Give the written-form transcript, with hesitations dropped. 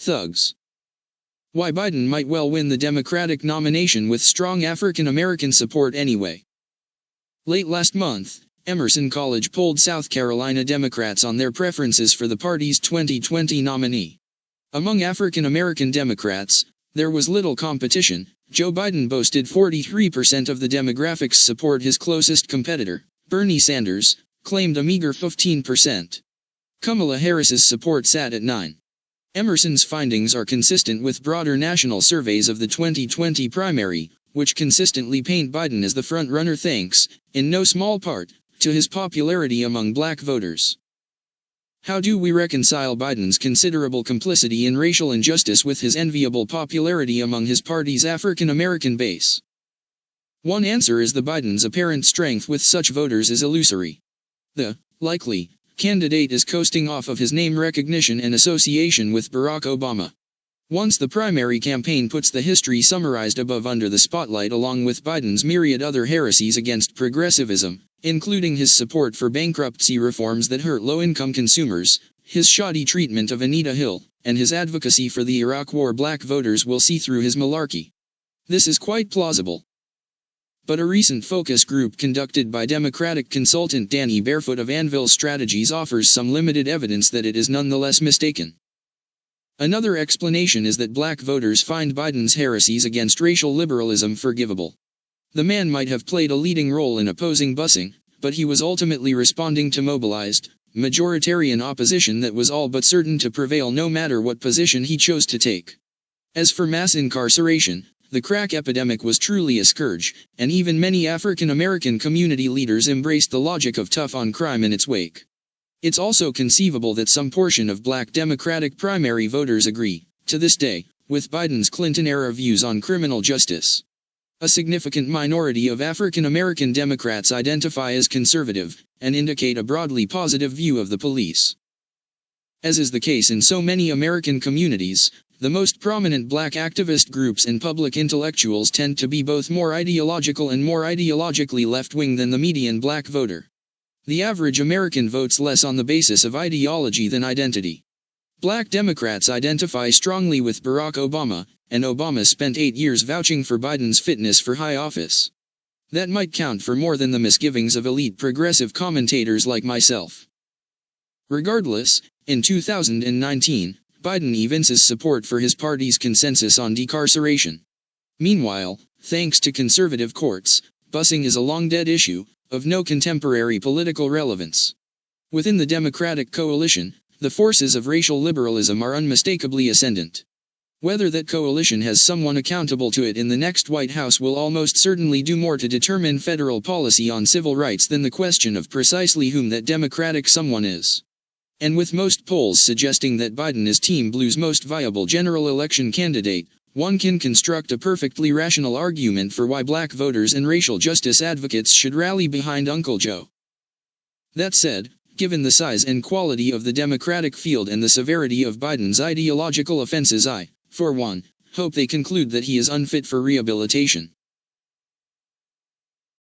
thugs. Why Biden might well win the Democratic nomination with strong African American support anyway. Late last month, Emerson College polled South Carolina Democrats on their preferences for the party's 2020 nominee. Among African American Democrats, there was little competition. Joe Biden boasted 43% of the demographics support his closest competitor. Bernie Sanders claimed a meager 15%. Kamala Harris's support sat at 9%. Emerson's findings are consistent with broader national surveys of the 2020 primary, which consistently paint Biden as the front-runner thanks, in no small part, to his popularity among black voters. How do we reconcile Biden's considerable complicity in racial injustice with his enviable popularity among his party's African American base? One answer is that Biden's apparent strength with such voters is illusory. The likely candidate is coasting off of his name recognition and association with Barack Obama. Once the primary campaign puts the history summarized above under the spotlight along with Biden's myriad other heresies against progressivism, including his support for bankruptcy reforms that hurt low-income consumers, his shoddy treatment of Anita Hill, and his advocacy for the Iraq War, black voters will see through his malarkey. This is quite plausible. But a recent focus group conducted by Democratic consultant Danny Barefoot of Anvil Strategies offers some limited evidence that it is nonetheless mistaken. Another explanation is that black voters find Biden's heresies against racial liberalism forgivable. The man might have played a leading role in opposing busing, but he was ultimately responding to mobilized, majoritarian opposition that was all but certain to prevail no matter what position he chose to take. As for mass incarceration, the crack epidemic was truly a scourge, and even many African American community leaders embraced the logic of tough on crime in its wake. It's also conceivable that some portion of black Democratic primary voters agree, to this day, with Biden's Clinton-era views on criminal justice. A significant minority of African American Democrats identify as conservative, and indicate a broadly positive view of the police. As is the case in so many American communities, the most prominent black activist groups and public intellectuals tend to be both more ideological and more ideologically left-wing than the median black voter. The average American votes less on the basis of ideology than identity. Black Democrats identify strongly with Barack Obama, and Obama spent 8 years vouching for Biden's fitness for high office. That might count for more than the misgivings of elite progressive commentators like myself. Regardless, in 2019, Biden evinces support for his party's consensus on decarceration. Meanwhile, thanks to conservative courts, busing is a long-dead issue, of no contemporary political relevance. Within the Democratic coalition, the forces of racial liberalism are unmistakably ascendant. Whether that coalition has someone accountable to it in the next White House will almost certainly do more to determine federal policy on civil rights than the question of precisely whom that Democratic someone is. And with most polls suggesting that Biden is Team Blue's most viable general election candidate, one can construct a perfectly rational argument for why black voters and racial justice advocates should rally behind Uncle Joe. That said, given the size and quality of the Democratic field and the severity of Biden's ideological offenses, I, for one, hope they conclude that he is unfit for rehabilitation.